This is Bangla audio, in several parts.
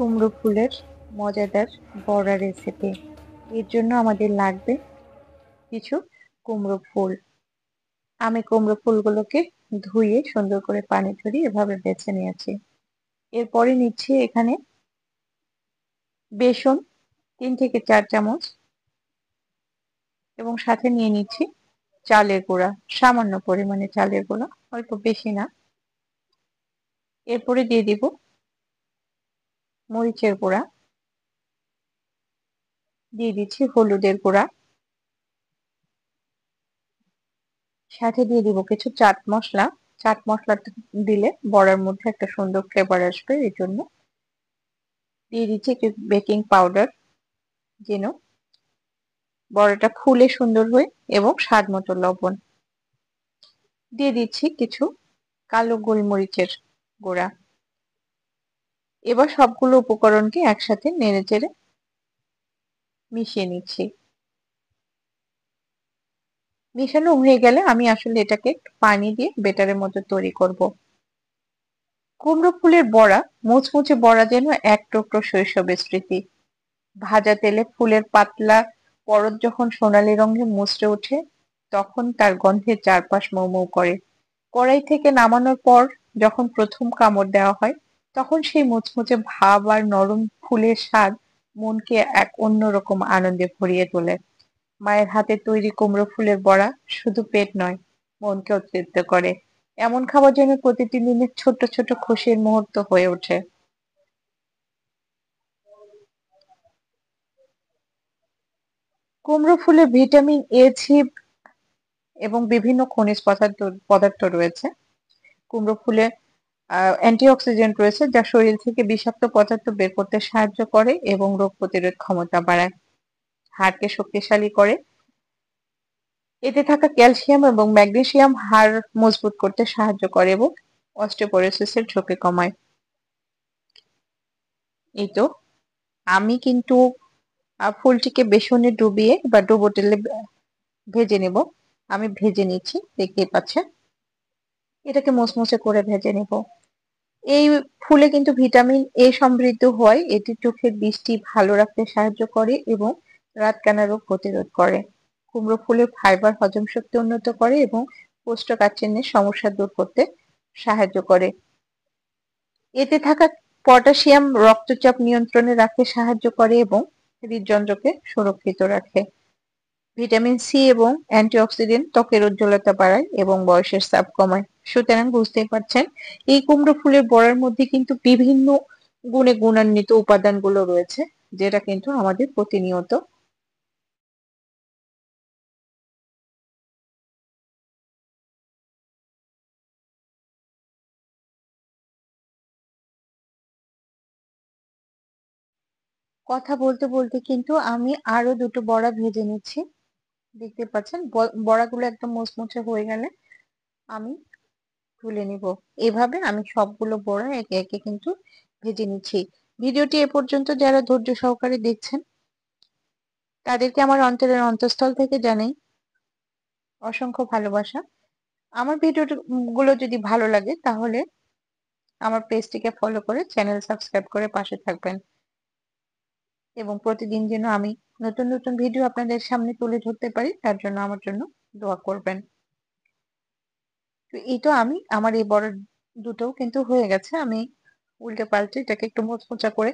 কুমড়ো ফুলের মজাদার বড়া রেসিপি। এর জন্য আমাদের লাগবে কিছু কুমড়ো ফুল। আমি কুমড়ো ফুলগুলোকে ধুয়ে সুন্দর করে পানি ঝরিয়ে এভাবে বেছে নিয়েছি। এরপরে নিচ্ছি এখানে বেসন 3 থেকে 4 চামচ এবং সাথে নিয়ে নিচ্ছি চালের গুঁড়া, সামান্য পরিমাণে চালের গুঁড়া, অল্প বেশি না। এরপরে দিয়ে দিব মরিচের গুঁড়া, দিয়ে দিচ্ছি হলুদের গুঁড়া, সাথে দিয়ে দিব কিছু চাট মশলা। চাট মশলাটা দিলে বড়ার মধ্যে একটা সুন্দর ফ্লেভার আসবে, এই জন্য দিয়ে দিচ্ছি একটু বেকিং পাউডার, যেন বড়াটা ফুলে সুন্দর হয়, এবং স্বাদ মতো লবণ দিয়ে দিচ্ছি কিছু কালো গোলমরিচের গুঁড়া। এবার সবগুলো উপকরণকে একসাথে নেড়েচেড়ে মিশিয়ে নিচ্ছি। মিশানো হয়ে গেলে আমি আসলে এটাকে পানি দিয়ে বেটারের মতো তৈরি করব। কুমড়ো ফুলের বড়া, মুচমুচে বড়া যেন এক টুকরো শৈশবের স্মৃতি। ভাজা তেলে ফুলের পাতলা পরত যখন সোনালী রঙে মুচড়ে ওঠে, তখন তার গন্ধে চারপাশ মৌ মৌ করে। কড়াই থেকে নামানোর পর যখন প্রথম কামড় দেওয়া হয়, তখন সেই মুচমুচে ভাব আর নরম ফুলের স্বাদ মনকে এক অন্যরকম আনন্দে ভরিয়ে তোলে। মায়ের হাতে তৈরি কুমড়ো ফুলের বড়া শুধু পেট নয়, মনকেও তৃপ্ত করে। এমন খাবার যেন প্রতিটি দিনের ছোট্ট ছোট খুশির মুহূর্ত হয়ে ওঠে। কুমড়ো ফুলে ভিটামিন এ, সি এবং বিভিন্ন খনিজ পদার্থ রয়েছে। কুমড়ো ফুলে অ্যান্টিঅক্সিডেন্ট রয়েছে, যা শরীর থেকে বিষাক্ত পদার্থ বের করতে সাহায্য করে এবং রোগ প্রতিরোধ ক্ষমতা বাড়ায়, হাড়কে শক্তিশালী করে। এতে থাকা ক্যালসিয়াম এবং ম্যাগনেসিয়াম হাড় মজবুত করতে সাহায্য করে এবং অস্টিওপোরোসিসের ঝুঁকি কমায়। এই তো আমি কিন্তু ফুলটিকে বেসনে ডুবিয়ে বা ডুবো তেলে ভেজে নেব। আমি ভেজে নিচ্ছি, দেখতেই পাচ্ছেন। এটাকে মুচমুচে করে ভেজে নেব। এই ফুলে কিন্তু ভিটামিন এ সমৃদ্ধ হয়, এটি চোখের দৃষ্টি ভালো রাখতে সাহায্য করে এবং রাতকানা রোগ প্রতিরোধ করে। কুমড়ো ফুলের ফাইবার হজম শক্তি উন্নত করে এবং কোষ্ঠকাঠিন্যের সমস্যা দূর করতে সাহায্য করে। এতে থাকা পটাশিয়াম রক্তচাপ নিয়ন্ত্রণে রাখতে সাহায্য করে এবং হৃদযন্ত্রকে সুরক্ষিত রাখে। ভিটামিন সি এবং অ্যান্টিঅক্সিডেন্ট ত্বকের উজ্জ্বলতা বাড়ায় এবং বয়সের চাপ কমায়। সুতরাং বুঝতেই পারছেন, এই কুমড়ো ফুলের বড়ার মধ্যে কিন্তু বিভিন্ন গুণে গুণান্বিত উপাদানগুলো রয়েছে, যেটা কিন্তু আমাদের প্রতিনিয়ত কথা বলতে বলতে কিন্তু আমি আরো দুটো বড়া ভেজে নিচ্ছি। দেখতে পাচ্ছেন বড়াগুলো একদম মুচমুচে হয়ে গেলে আমি তুলে নিব। এভাবে আমি সবগুলো বড়া একে একে কিন্তু ভেজে নিচ্ছি। ভিডিওটি এ পর্যন্ত যারা ধৈর্য সহকারে দেখছেন, তাদেরকে আমার অন্তরের অন্তঃস্থল থেকে জানাই অসংখ্য ভালোবাসা। আমার ভিডিও গুলো যদি ভালো লাগে, তাহলে আমার পেজটিকে ফলো করে চ্যানেল সাবস্ক্রাইব করে পাশে থাকবেন, এবং প্রতিদিন যেন আমি নতুন নতুন ভিডিও আপনাদের সামনে তুলে ধরতে পারি, তার জন্য আমার জন্য দোয়া করবেন। তো এই তো আমি আমার এই বড় দুটোও কিন্তু হয়ে গেছে। আমি উল্টে পাল্টে এটাকে একটু মোচমোচা করে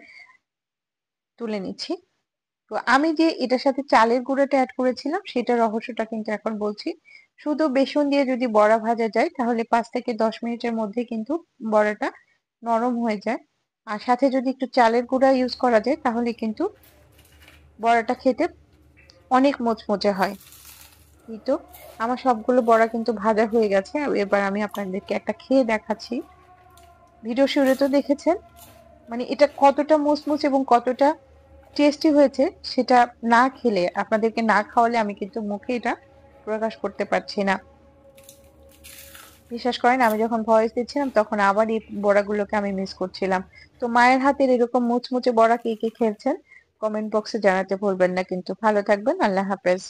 তুলে নিচ্ছি। তো আমি যে এটার সাথে চালের গুঁড়োটা অ্যাড করেছিলাম, সেটার রহস্যটা কিন্তু এখন বলছি। শুধু বেসন দিয়ে যদি বড়া ভাজা যায়, তাহলে 5 থেকে 10 মিনিটের মধ্যে কিন্তু বড়াটা নরম হয়ে যায়। আর সাথে যদি একটু চালের গুঁড়া ইউজ করা যায়, তাহলে কিন্তু বড়াটা খেতে অনেক মুচমুচে হয়। এই তো আমার সবগুলো বড়া কিন্তু ভাজা হয়ে গেছে। এবার আমি আপনাদেরকে একটা খেয়ে দেখাচ্ছি। ভিডিও শুরুতে তো দেখেছেন, মানে এটা কতটা মুচমুচে এবং কতটা টেস্টি হয়েছে, সেটা না খেলে, আপনাদেরকে না খাওয়ালে আমি কিন্তু মুখে এটা প্রকাশ করতে পারছি না। বিশ্বাস করেন, আমি যখন ভয়েস দিচ্ছিলাম তখন আবার এই বড়াগুলোকে আমি মিস করছিলাম। তো মায়ের হাতের এরকম মুচমুচে বড়া কে কে খেয়েছেন, কমেন্ট বক্সে জানাতে ভুলবেন না কিন্তু। ভালো থাকবেন, আল্লাহ হাফেজ।